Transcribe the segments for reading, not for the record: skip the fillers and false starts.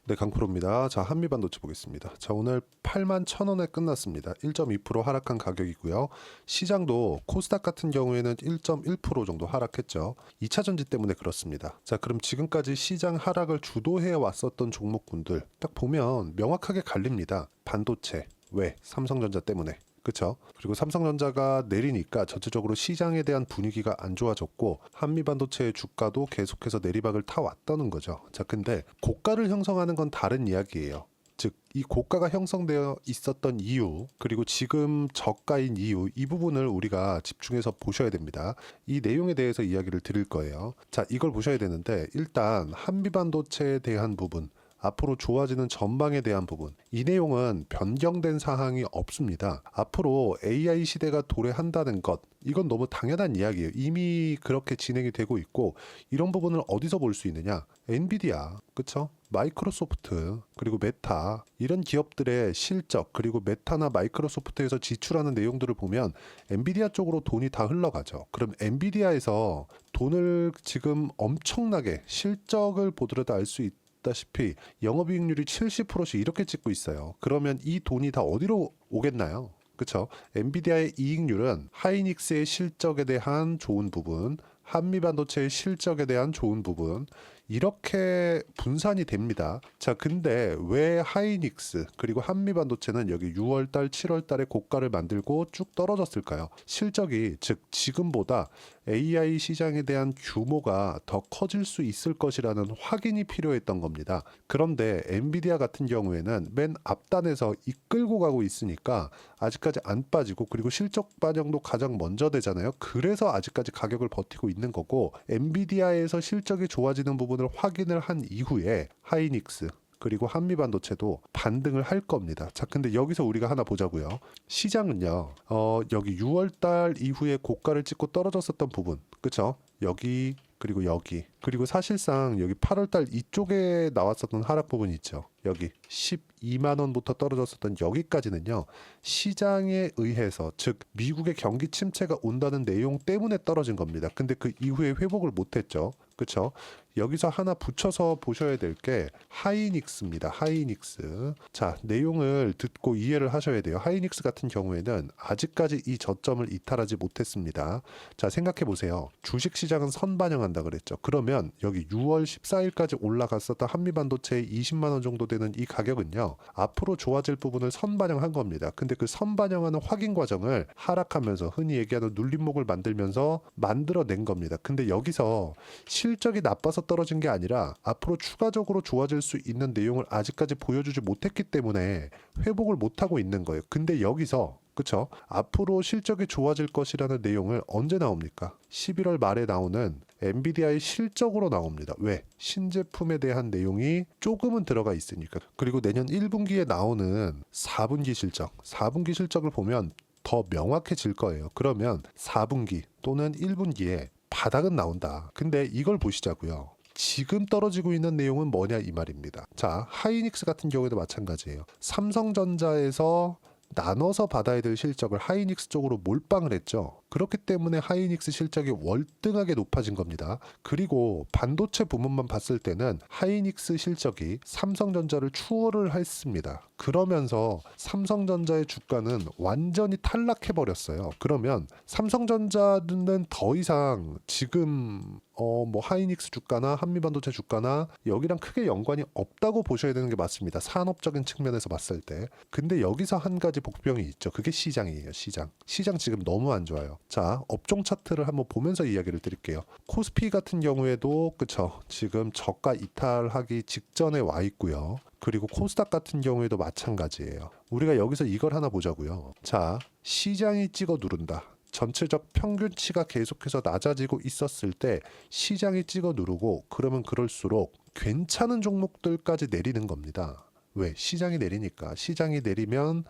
네, 강프로입니다. 자, 한미반도체 보겠습니다. 자, 오늘 81,000원에 끝났습니다. 1.2% 하락한 가격이고요. 시장도 코스닥 같은 경우에는 1.1% 정도 하락했죠. 2차 전지 때문에 그렇습니다. 자, 그럼 지금까지 시장 하락을 주도해 왔었던 종목군들 딱 보면 명확하게 갈립니다. 반도체. 왜? 삼성전자 때문에. 그쵸? 그리고 삼성전자가 내리니까 전체적으로 시장에 대한 분위기가 안 좋아졌고 한미반도체의 주가도 계속해서 내리박을 타왔다는 거죠. 자, 근데 고가를 형성하는 건 다른 이야기예요. 즉, 이 고가가 형성되어 있었던 이유, 그리고 지금 저가인 이유, 이 부분을 우리가 집중해서 보셔야 됩니다. 이 내용에 대해서 이야기를 드릴 거예요. 자, 이걸 보셔야 되는데 일단 한미반도체에 대한 부분, 앞으로 좋아지는 전망에 대한 부분, 이 내용은 변경된 사항이 없습니다. 앞으로 AI 시대가 도래한다는 것, 이건 너무 당연한 이야기예요. 이미 그렇게 진행이 되고 있고, 이런 부분을 어디서 볼 수 있느냐? 엔비디아, 그쵸? 마이크로소프트, 그리고 메타, 이런 기업들의 실적, 그리고 메타나 마이크로소프트에서 지출하는 내용들을 보면 엔비디아 쪽으로 돈이 다 흘러가죠. 그럼 엔비디아에서 돈을 지금 엄청나게 실적을 보더라도 알 수 다시피 영업이익률이 70%씩 이렇게 찍고 있어요. 그러면 이 돈이 다 어디로 오겠나요? 그렇죠? 엔비디아의 이익률은 하이닉스의 실적에 대한 좋은 부분, 한미반도체의 실적에 대한 좋은 부분, 이렇게 분산이 됩니다. 자, 근데 왜 하이닉스 그리고 한미반도체는 여기 6월달, 7월달에 고가를 만들고 쭉 떨어졌을까요? 실적이, 즉 지금보다 AI 시장에 대한 규모가 더 커질 수 있을 것이라는 확인이 필요했던 겁니다. 그런데 엔비디아 같은 경우에는 맨 앞단에서 이끌고 가고 있으니까 아직까지 안 빠지고, 그리고 실적 반영도 가장 먼저 되잖아요. 그래서 아직까지 가격을 버티고 있는 거고, 엔비디아에서 실적이 좋아지는 부분을 확인을 한 이후에 하이닉스 그리고 한미반도체도 반등을 할 겁니다. 자, 근데 여기서 우리가 하나 보자고요. 시장은요, 여기 6월달 이후에 고가를 찍고 떨어졌었던 부분, 그쵸? 여기, 그리고 여기, 그리고 사실상 여기 8월달 이쪽에 나왔었던 하락 부분이 있죠. 여기 12만 원부터 떨어졌었던 여기까지는요, 시장에 의해서, 즉 미국의 경기 침체가 온다는 내용 때문에 떨어진 겁니다. 근데 그 이후에 회복을 못했죠. 그쵸? 여기서 하나 붙여서 보셔야 될 게 하이닉스입니다. 하이닉스. 자, 내용을 듣고 이해를 하셔야 돼요. 하이닉스 같은 경우에는 아직까지 이 저점을 이탈하지 못했습니다. 자, 생각해 보세요. 주식시장은 선반영한다 그랬죠. 그러면 여기 6월 14일까지 올라갔었던 한미반도체의 20만 원 정도 되는 이 가격은요, 앞으로 좋아질 부분을 선반영한 겁니다. 근데 그 선반영하는 확인 과정을 하락하면서 흔히 얘기하는 눌림목을 만들면서 만들어낸 겁니다. 근데 여기서 실적이 나빠서 떨어진 게 아니라 앞으로 추가적으로 좋아질 수 있는 내용을 아직까지 보여주지 못했기 때문에 회복을 못하고 있는 거예요. 근데 여기서, 그쵸? 앞으로 실적이 좋아질 것이라는 내용을 언제 나옵니까? 11월 말에 나오는 엔비디아의 실적으로 나옵니다. 왜? 신제품에 대한 내용이 조금은 들어가 있으니까. 그리고 내년 1분기에 나오는 4분기 실적, 4분기 실적을 보면 더 명확해질 거예요. 그러면 4분기 또는 1분기에 바닥은 나온다. 근데 이걸 보시자고요. 지금 떨어지고 있는 내용은 뭐냐 이 말입니다. 자, 하이닉스 같은 경우에도 마찬가지예요. 삼성전자에서 나눠서 받아야 될 실적을 하이닉스 쪽으로 몰빵을 했죠. 그렇기 때문에 하이닉스 실적이 월등하게 높아진 겁니다. 그리고 반도체 부문만 봤을 때는 하이닉스 실적이 삼성전자를 추월을 했습니다. 그러면서 삼성전자의 주가는 완전히 탈락해 버렸어요. 그러면 삼성전자는 더 이상 지금 뭐 하이닉스 주가나 한미반도체 주가나 여기랑 크게 연관이 없다고 보셔야 되는 게 맞습니다. 산업적인 측면에서 봤을 때. 근데 여기서 한 가지 복병이 있죠. 그게 시장이에요. 시장. 시장 지금 너무 안 좋아요. 자, 업종 차트를 한번 보면서 이야기를 드릴게요. 코스피 같은 경우에도 그쵸, 지금 저가 이탈하기 직전에 와 있고요. 그리고 코스닥 같은 경우에도 마찬가지예요. 우리가 여기서 이걸 하나 보자고요. 자, 시장이 찍어 누른다. 전체적 평균치가 계속해서 낮아지고 있었을 때 시장이 찍어 누르고, 그러면 그럴수록 괜찮은 종목들까지 내리는 겁니다. 왜? 시장이 내리니까. 시장이 내리면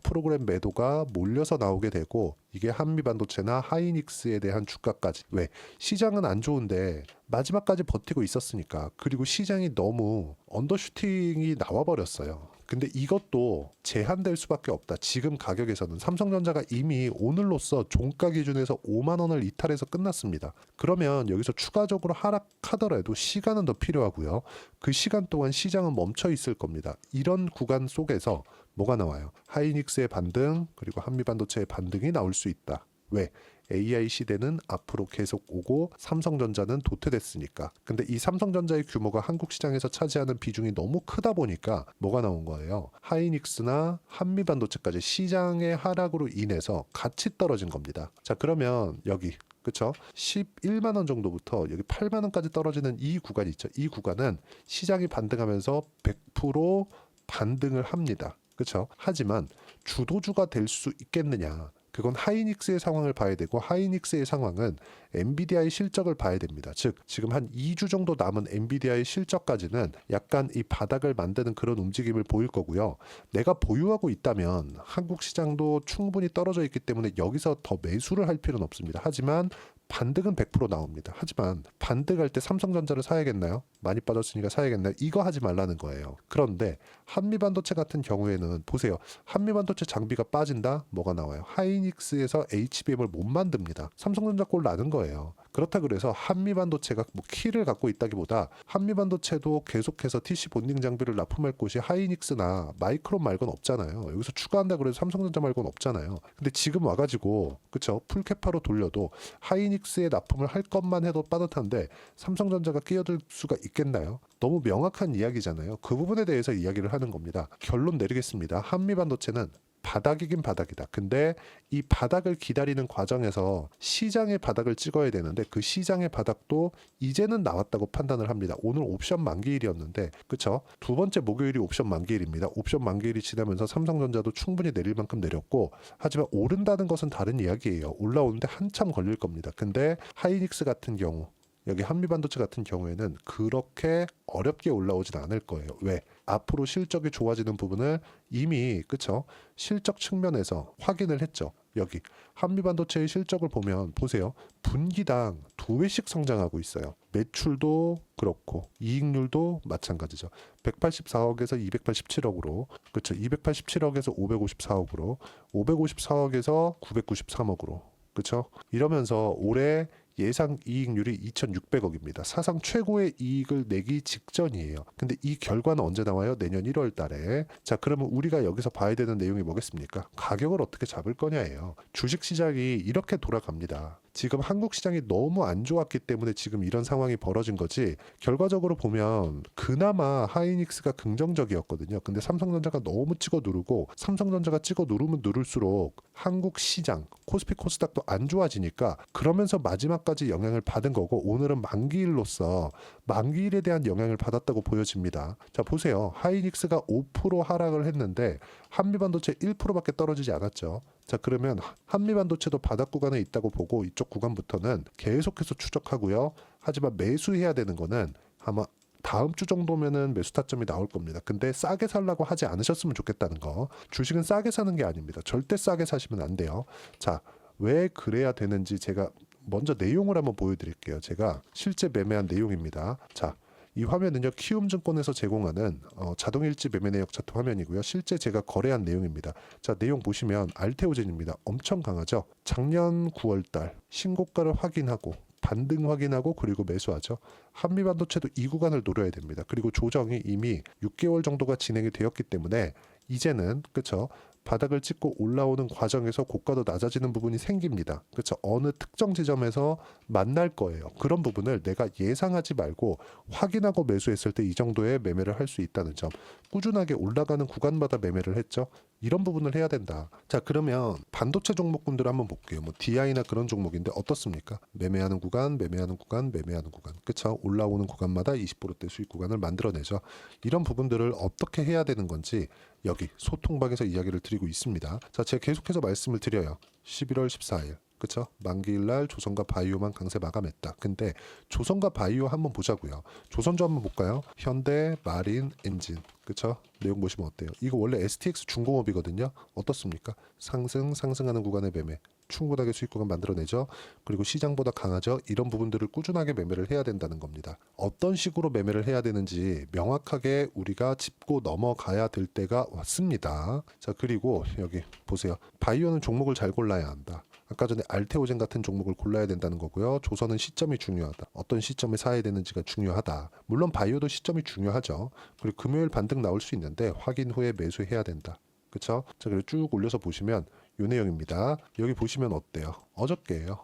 프로그램 매도가 몰려서 나오게 되고, 이게 한미반도체나 하이닉스에 대한 주가까지. 왜? 시장은 안 좋은데 마지막까지 버티고 있었으니까. 그리고 시장이 너무 언더슈팅이 나와버렸어요. 근데 이것도 제한될 수밖에 없다. 지금 가격에서는 삼성전자가 이미 오늘로써 종가 기준에서 5만 원을 이탈해서 끝났습니다. 그러면 여기서 추가적으로 하락하더라도 시간은 더 필요하고요. 그 시간 동안 시장은 멈춰 있을 겁니다. 이런 구간 속에서 뭐가 나와요? 하이닉스의 반등 그리고 한미반도체의 반등이 나올 수 있다. 왜? AI 시대는 앞으로 계속 오고 삼성전자는 도태됐으니까. 근데 이 삼성전자의 규모가 한국 시장에서 차지하는 비중이 너무 크다 보니까 뭐가 나온 거예요? 하이닉스나 한미반도체까지 시장의 하락으로 인해서 같이 떨어진 겁니다. 자, 그러면 여기 그쵸? 11만 원 정도부터 여기 8만 원까지 떨어지는 이 구간 있죠. 이 구간은 시장이 반등하면서 100% 반등을 합니다. 그쵸? 하지만 주도주가 될 수 있겠느냐? 그건 하이닉스의 상황을 봐야 되고 하이닉스의 상황은 엔비디아의 실적을 봐야 됩니다. 즉 지금 한 2주 정도 남은 엔비디아의 실적까지는 약간 이 바닥을 만드는 그런 움직임을 보일 거고요. 내가 보유하고 있다면 한국 시장도 충분히 떨어져 있기 때문에 여기서 더 매수를 할 필요는 없습니다. 하지만 반등은 100% 나옵니다. 하지만 반등할 때 삼성전자를 사야겠나요? 많이 빠졌으니까 사야겠나요? 이거 하지 말라는 거예요. 그런데 한미반도체 같은 경우에는 보세요. 한미반도체 장비가 빠진다? 뭐가 나와요? 하이닉스에서 HBM을 못 만듭니다. 삼성전자 꼴 나는 거예요. 그렇다 그래서 한미반도체가 뭐 키를 갖고 있다기보다 한미반도체도 계속해서 TC 본딩 장비를 납품할 곳이 하이닉스나 마이크론 말고는 없잖아요. 여기서 추가한다 그래서 삼성전자 말고는 없잖아요. 근데 지금 와가지고 그쵸? 풀캐파로 돌려도 하이닉스에 납품을 할 것만 해도 빠듯한데 삼성전자가 끼어들 수가 있겠나요? 너무 명확한 이야기잖아요. 그 부분에 대해서 이야기를 하는 겁니다. 결론 내리겠습니다. 한미반도체는 바닥이긴 바닥이다. 근데 이 바닥을 기다리는 과정에서 시장의 바닥을 찍어야 되는데 그 시장의 바닥도 이제는 나왔다고 판단을 합니다. 오늘 옵션 만기일이었는데 그쵸? 두 번째 목요일이 옵션 만기일입니다. 옵션 만기일이 지나면서 삼성전자도 충분히 내릴 만큼 내렸고 하지만 오른다는 것은 다른 이야기예요. 올라오는데 한참 걸릴 겁니다. 근데 하이닉스 같은 경우 여기 한미반도체 같은 경우에는 그렇게 어렵게 올라오진 않을 거예요. 왜? 앞으로 실적이 좋아지는 부분을 이미 그쵸? 실적 측면에서 확인을 했죠. 여기 한미반도체의 실적을 보면 보세요. 분기당 2배씩 성장하고 있어요. 매출도 그렇고 이익률도 마찬가지죠. 184억에서 287억으로 그쵸? 287억에서 554억으로 554억에서 993억으로 그쵸? 이러면서 올해 예상 이익률이 2,600억입니다. 사상 최고의 이익을 내기 직전이에요. 근데 이 결과는 언제 나와요? 내년 1월 달에. 자, 그러면 우리가 여기서 봐야 되는 내용이 뭐겠습니까? 가격을 어떻게 잡을 거냐예요. 주식 시장이 이렇게 돌아갑니다. 지금 한국 시장이 너무 안 좋았기 때문에 지금 이런 상황이 벌어진 거지 결과적으로 보면 그나마 하이닉스가 긍정적이었거든요. 근데 삼성전자가 너무 찍어 누르고 삼성전자가 찍어 누르면 누를수록 한국 시장 코스피 코스닥도 안 좋아지니까 그러면서 마지막까지 영향을 받은 거고 오늘은 만기일로서 만기일에 대한 영향을 받았다고 보여집니다. 자 보세요. 하이닉스가 5% 하락을 했는데 한미반도체 1%밖에 떨어지지 않았죠. 자 그러면 한미반도체도 바닥 구간에 있다고 보고 이쪽 구간부터는 계속해서 추적하고요. 하지만 매수해야 되는 거는 아마 다음 주 정도면은 매수 타점이 나올 겁니다. 근데 싸게 살라고 하지 않으셨으면 좋겠다는 거. 주식은 싸게 사는 게 아닙니다. 절대 싸게 사시면 안 돼요. 자, 왜 그래야 되는지 제가 먼저 내용을 한번 보여드릴게요. 제가 실제 매매한 내용입니다. 자, 이 화면은요 키움증권에서 제공하는 자동일지 매매 내역 차트 화면이고요. 실제 제가 거래한 내용입니다. 자 내용 보시면 알테오젠입니다. 엄청 강하죠. 작년 9월달 신고가를 확인하고 반등 확인하고 그리고 매수하죠. 한미반도체도 이 구간을 노려야 됩니다. 그리고 조정이 이미 6개월 정도가 진행이 되었기 때문에 이제는 그쵸 바닥을 찍고 올라오는 과정에서 고가도 낮아지는 부분이 생깁니다. 그렇죠? 어느 특정 지점에서 만날 거예요. 그런 부분을 내가 예상하지 말고 확인하고 매수했을 때 이 정도의 매매를 할 수 있다는 점. 꾸준하게 올라가는 구간마다 매매를 했죠. 이런 부분을 해야 된다. 자 그러면 반도체 종목군들을 한번 볼게요. 뭐 DI나 그런 종목인데 어떻습니까? 매매하는 구간, 매매하는 구간, 매매하는 구간. 그렇죠? 올라오는 구간마다 20%대 수익 구간을 만들어내죠. 이런 부분들을 어떻게 해야 되는 건지 여기 소통방에서 이야기를 드리고 있습니다. 자, 제가 계속해서 말씀을 드려요. 11월 14일. 그쵸? 만기일 날 조선과 바이오만 강세 마감했다. 근데 조선과 바이오 한번 보자고요. 조선주 한번 볼까요? 현대, 마린, 엔진. 그쵸? 내용 보시면 어때요? 이거 원래 STX 중공업이거든요. 어떻습니까? 상승하는 구간의 매매. 충분하게 수익 구간 만들어내죠. 그리고 시장보다 강하죠. 이런 부분들을 꾸준하게 매매를 해야 된다는 겁니다. 어떤 식으로 매매를 해야 되는지 명확하게 우리가 짚고 넘어가야 될 때가 왔습니다. 자, 그리고 여기 보세요. 바이오는 종목을 잘 골라야 한다. 아까 전에 알테오젠 같은 종목을 골라야 된다는 거고요. 조선은 시점이 중요하다. 어떤 시점에 사야 되는지가 중요하다. 물론 바이오도 시점이 중요하죠. 그리고 금요일 반등 나올 수 있는데 확인 후에 매수해야 된다. 그쵸? 자, 그리고 쭉 올려서 보시면 요 내용입니다. 여기 보시면 어때요? 어저께예요.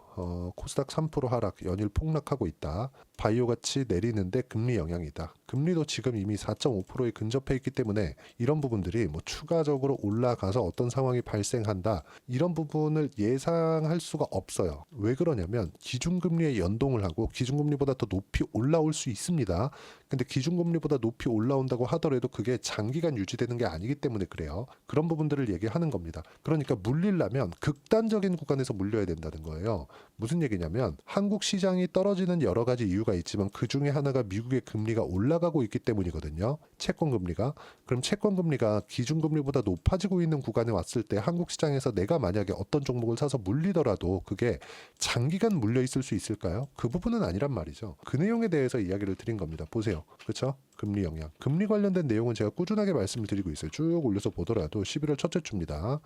코스닥 3% 하락, 연일 폭락하고 있다. 바이오 같이 내리는데 금리 영향이다. 금리도 지금 이미 4.5%에 근접해 있기 때문에 이런 부분들이 뭐 추가적으로 올라가서 어떤 상황이 발생한다. 이런 부분을 예상할 수가 없어요. 왜 그러냐면 기준금리에 연동을 하고 기준금리보다 더 높이 올라올 수 있습니다. 근데 기준금리보다 높이 올라온다고 하더라도 그게 장기간 유지되는 게 아니기 때문에 그래요. 그런 부분들을 얘기하는 겁니다. 그러니까 물리려면 극단적인 구간에서 물려야 된다는 거예요. 무슨 얘기냐면 한국 시장이 떨어지는 여러 가지 이유가 있지만 그 중에 하나가 미국의 금리가 올라가고 있기 때문이거든요. 채권 금리가. 그럼 채권 금리가 기준 금리보다 높아지고 있는 구간에 왔을 때 한국 시장에서 내가 만약에 어떤 종목을 사서 물리더라도 그게 장기간 물려 있을 수 있을까요? 그 부분은 아니란 말이죠. 그 내용에 대해서 이야기를 드린 겁니다. 보세요. 그렇죠? 금리 영향. 금리 관련된 내용은 제가 꾸준하게 말씀을 드리고 있어요. 쭉 올려서 보더라도 11월 첫째 주입니다.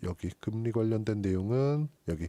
여기 금리 관련된 내용은 여기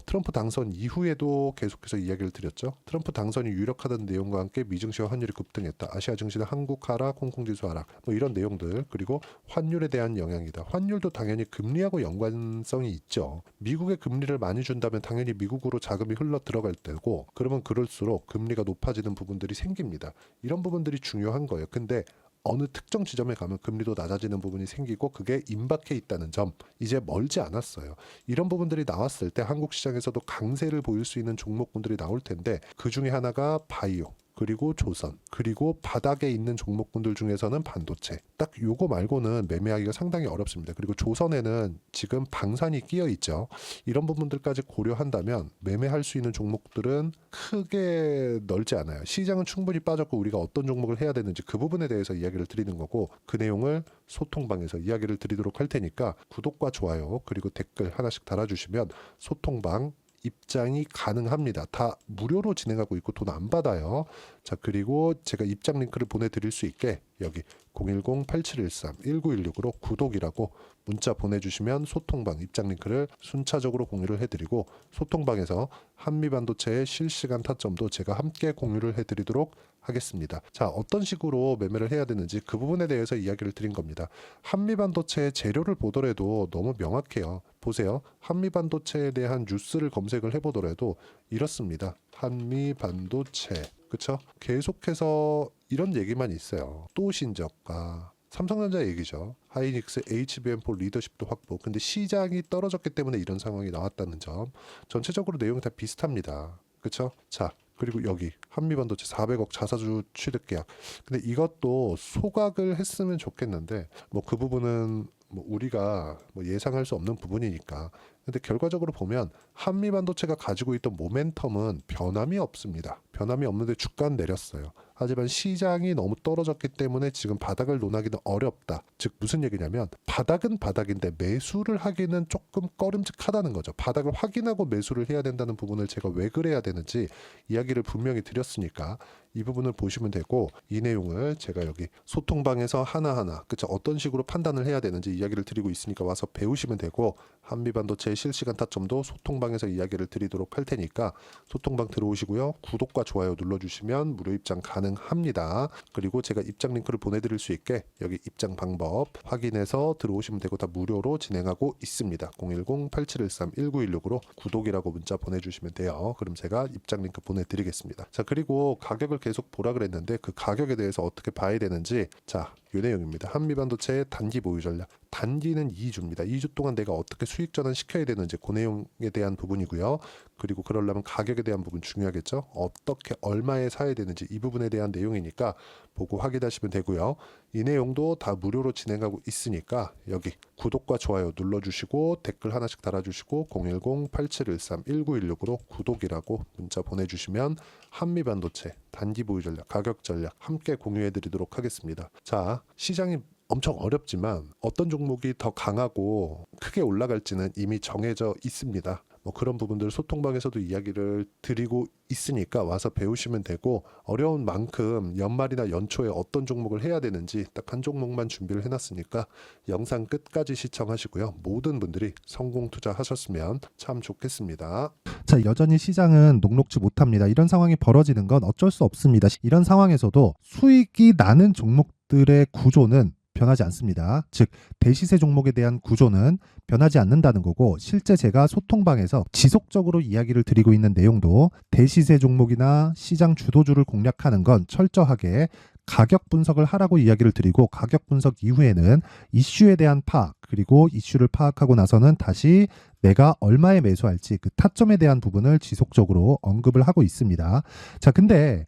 트럼프 당선 이후에도 계속해서 이야기를 드렸죠. 트럼프 당선이 유력하다는 내용과 함께 미증시와 환율이 급등했다. 아시아 증시는 한국 하락, 홍콩 지수 하락. 뭐 이런 내용들. 그리고 환율에 대한 영향이다. 환율도 당연히 금리하고 연관성이 있죠. 미국의 금리를 많이 준다면 당연히 미국으로 자금이 흘러 들어갈 때고 그러면 그럴수록 금리가 높아지는 부분들이 생깁니다. 이런 부분들이 중요한 거예요. 근데 어느 특정 지점에 가면 금리도 낮아지는 부분이 생기고 그게 임박해 있다는 점 이제 멀지 않았어요. 이런 부분들이 나왔을 때 한국 시장에서도 강세를 보일 수 있는 종목군들이 나올 텐데 그 중에 하나가 바이오 그리고 조선 그리고 바닥에 있는 종목군들 중에서는 반도체 딱 요거 말고는 매매하기가 상당히 어렵습니다. 그리고 조선에는 지금 방산이 끼어 있죠. 이런 부분들까지 고려한다면 매매할 수 있는 종목들은 크게 넓지 않아요. 시장은 충분히 빠졌고 우리가 어떤 종목을 해야 되는지 그 부분에 대해서 이야기를 드리는 거고 그 내용을 소통방에서 이야기를 드리도록 할 테니까 구독과 좋아요 그리고 댓글 하나씩 달아주시면 소통방 입장이 가능합니다. 다 무료로 진행하고 있고 돈 안 받아요. 자, 그리고 제가 입장 링크를 보내드릴 수 있게 여기 010-8713-1916으로 구독이라고 문자 보내주시면 소통방 입장 링크를 순차적으로 공유를 해드리고 소통방에서 한미반도체의 실시간 타점도 제가 함께 공유를 해드리도록 하겠습니다. 자, 어떤 식으로 매매를 해야 되는지 그 부분에 대해서 이야기를 드린 겁니다. 한미반도체의 재료를 보더라도 너무 명확해요. 보세요. 한미반도체에 대한 뉴스를 검색을 해보더라도 이렇습니다. 한미반도체 그쵸? 계속해서 이런 얘기만 있어요. 또 신저가 삼성전자 얘기죠. 하이닉스 HBM4 리더십도 확보. 근데 시장이 떨어졌기 때문에 이런 상황이 나왔다는 점. 전체적으로 내용이 다 비슷합니다. 그쵸? 자, 그리고 여기 한미반도체 400억 자사주 취득 계약. 근데 이것도 소각을 했으면 좋겠는데 뭐 그 부분은 뭐 우리가 뭐 예상할 수 없는 부분이니까. 근데 결과적으로 보면 한미반도체가 가지고 있던 모멘텀은 변함이 없습니다. 변함이 없는데 주가는 내렸어요. 하지만 시장이 너무 떨어졌기 때문에 지금 바닥을 논하기는 어렵다. 즉 무슨 얘기냐면 바닥은 바닥인데 매수를 하기는 조금 꺼림직하다는 거죠. 바닥을 확인하고 매수를 해야 된다는 부분을 제가 왜 그래야 되는지 이야기를 분명히 드렸으니까 이 부분을 보시면 되고 이 내용을 제가 여기 소통방에서 하나하나 그쵸 어떤 식으로 판단을 해야 되는지 이야기를 드리고 있으니까 와서 배우시면 되고 한미반도체의 실시간 타점도 소통방에서 이야기를 드리도록 할 테니까 소통방 들어오시고요. 구독과 좋아요 눌러주시면 무료 입장 가능합니다. 그리고 제가 입장 링크를 보내드릴 수 있게 여기 입장 방법 확인해서 들어오시면 되고 다 무료로 진행하고 있습니다. 010-8713-1916으로 구독이라고 문자 보내주시면 돼요. 그럼 제가 입장 링크 보내드리겠습니다. 자, 그리고 가격을 계속 보라 그랬는데 그 가격에 대해서 어떻게 봐야 되는지 자, 이 내용입니다. 한미반도체의 단기 보유 전략. 단기는 2주입니다. 2주 동안 내가 어떻게 수익 전환 시켜야 되는지 그 내용에 대한 부분이고요. 그리고 그러려면 가격에 대한 부분 중요하겠죠. 어떻게 얼마에 사야 되는지 이 부분에 대한 내용이니까 보고 확인하시면 되고요. 이 내용도 다 무료로 진행하고 있으니까 여기 구독과 좋아요 눌러주시고 댓글 하나씩 달아주시고 010-8713-1916으로 구독이라고 문자 보내주시면 한미반도체 단기 보유 전략, 가격 전략 함께 공유해 드리도록 하겠습니다. 자, 시장이 엄청 어렵지만 어떤 종목이 더 강하고 크게 올라갈지는 이미 정해져 있습니다. 뭐 그런 부분들 소통방에서도 이야기를 드리고 있으니까 와서 배우시면 되고, 어려운 만큼 연말이나 연초에 어떤 종목을 해야 되는지 딱 한 종목만 준비를 해놨으니까 영상 끝까지 시청하시고요. 모든 분들이 성공 투자하셨으면 참 좋겠습니다. 자, 여전히 시장은 녹록지 못합니다. 이런 상황이 벌어지는 건 어쩔 수 없습니다. 이런 상황에서도 수익이 나는 종목들의 구조는 변하지 않습니다. 즉, 대시세 종목에 대한 구조는 변하지 않는다는 거고, 실제 제가 소통방에서 지속적으로 이야기를 드리고 있는 내용도 대시세 종목이나 시장 주도주를 공략하는 건 철저하게 가격 분석을 하라고 이야기를 드리고, 가격 분석 이후에는 이슈에 대한 파악, 그리고 이슈를 파악하고 나서는 다시 내가 얼마에 매수할지 그 타점에 대한 부분을 지속적으로 언급을 하고 있습니다. 자, 근데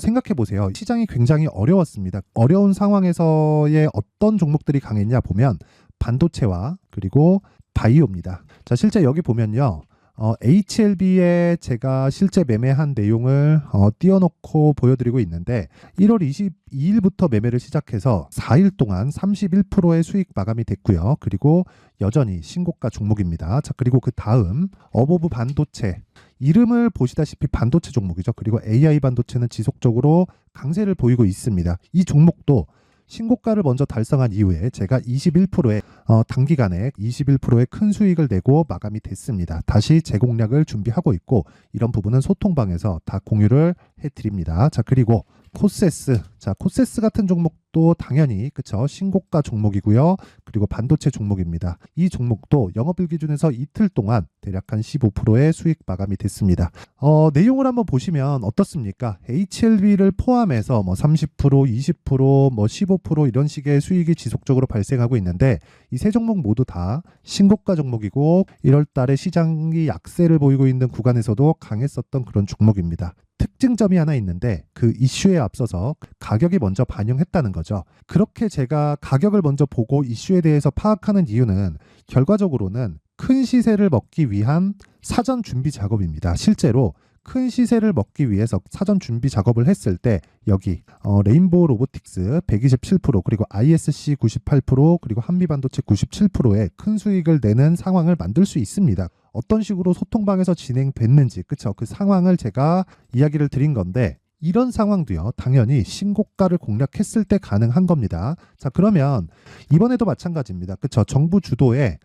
생각해 보세요. 시장이 굉장히 어려웠습니다. 어려운 상황에서의 어떤 종목들이 강했냐 보면 반도체와 그리고 바이오입니다. 자, 실제 여기 보면요. HLB에 제가 실제 매매한 내용을 띄워놓고 보여드리고 있는데, 1월 22일부터 매매를 시작해서 4일 동안 31%의 수익 마감이 됐고요. 그리고 여전히 신고가 종목입니다. 자, 그리고 그 다음 어보브 반도체, 이름을 보시다시피 반도체 종목이죠. 그리고 AI 반도체는 지속적으로 강세를 보이고 있습니다. 이 종목도 신고가를 먼저 달성한 이후에 제가 21%의 단기간에 21%의 큰 수익을 내고 마감이 됐습니다. 다시 재공략을 준비하고 있고, 이런 부분은 소통방에서 다 공유를 해드립니다. 자, 그리고 코세스. 자, 코세스 같은 종목도 당연히 그쵸, 신고가 종목이고요. 그리고 반도체 종목입니다. 이 종목도 영업일 기준에서 이틀 동안 대략 한 15%의 수익 마감이 됐습니다. 내용을 한번 보시면 어떻습니까? HLB를 포함해서 뭐 30%, 20%, 뭐 15% 이런 식의 수익이 지속적으로 발생하고 있는데, 이 세 종목 모두 다 신고가 종목이고 1월 달에 시장이 약세를 보이고 있는 구간에서도 강했었던 그런 종목입니다. 특징점이 하나 있는데, 그 이슈에 앞서서 가격이 먼저 반영했다는 거죠. 그렇게 제가 가격을 먼저 보고 이슈에 대해서 파악하는 이유는 결과적으로는 큰 시세를 먹기 위한 사전 준비 작업입니다. 실제로 큰 시세를 먹기 위해서 사전 준비 작업을 했을 때 여기 레인보우 로보틱스 127%, 그리고 ISC 98%, 그리고 한미반도체 97%의 큰 수익을 내는 상황을 만들 수 있습니다. 어떤 식으로 소통방에서 진행됐는지, 그쵸? 그 상황을 제가 이야기를 드린 건데, 이런 상황도요, 당연히 신고가를 공략했을 때 가능한 겁니다. 자, 그러면 이번에도 마찬가지입니다. 그쵸? 정부 주도의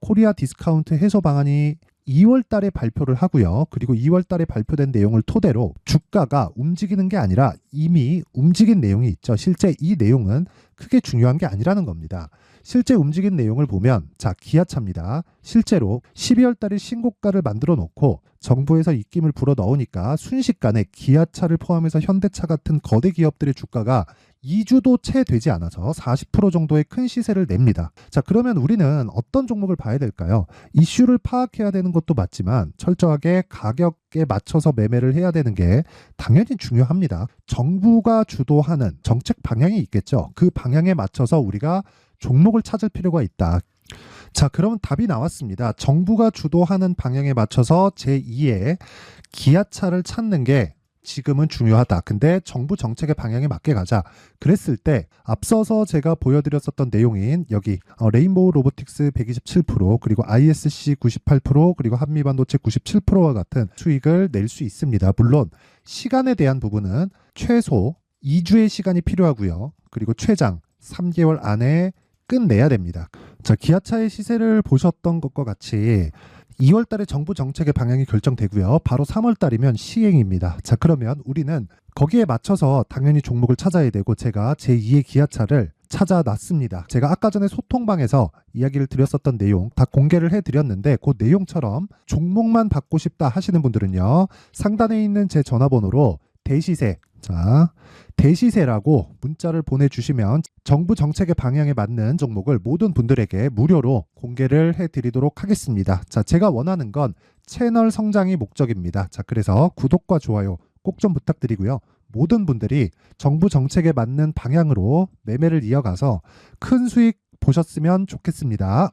코리아 디스카운트 해소 방안이 2월 달에 발표를 하고요. 그리고 2월 달에 발표된 내용을 토대로 주가가 움직이는 게 아니라 이미 움직인 내용이 있죠. 실제 이 내용은 크게 중요한 게 아니라는 겁니다. 실제 움직인 내용을 보면, 자, 기아차입니다. 실제로 12월 달에 신고가를 만들어 놓고 정부에서 입김을 불어 넣으니까 순식간에 기아차를 포함해서 현대차 같은 거대 기업들의 주가가 2주도 채 되지 않아서 40% 정도의 큰 시세를 냅니다. 자, 그러면 우리는 어떤 종목을 봐야 될까요? 이슈를 파악해야 되는 것도 맞지만 철저하게 가격에 맞춰서 매매를 해야 되는 게 당연히 중요합니다. 정부가 주도하는 정책 방향이 있겠죠. 그 방향에 맞춰서 우리가 종목을 찾을 필요가 있다. 자, 그러면 답이 나왔습니다. 정부가 주도하는 방향에 맞춰서 제2의 기아차를 찾는 게 지금은 중요하다. 근데 정부 정책의 방향에 맞게 가자. 그랬을 때 앞서서 제가 보여드렸었던 내용인 여기 레인보우 로보틱스 127%, 그리고 ISC 98%, 그리고 한미반도체 97%와 같은 수익을 낼 수 있습니다. 물론 시간에 대한 부분은 최소 2주의 시간이 필요하고요. 그리고 최장 3개월 안에 끝내야 됩니다. 자, 기아차의 시세를 보셨던 것과 같이 2월 달에 정부 정책의 방향이 결정되고요. 바로 3월 달이면 시행입니다. 자, 그러면 우리는 거기에 맞춰서 당연히 종목을 찾아야 되고, 제가 제2의 기아차를 찾아놨습니다. 제가 아까 전에 소통방에서 이야기를 드렸었던 내용 다 공개를 해드렸는데, 그 내용처럼 종목만 받고 싶다 하시는 분들은요, 상단에 있는 제 전화번호로 대시세, 자, 대시세라고 문자를 보내주시면 정부 정책의 방향에 맞는 종목을 모든 분들에게 무료로 공개를 해드리도록 하겠습니다. 자, 제가 원하는 건 채널 성장이 목적입니다. 자, 그래서 구독과 좋아요 꼭 좀 부탁드리고요. 모든 분들이 정부 정책에 맞는 방향으로 매매를 이어가서 큰 수익 보셨으면 좋겠습니다.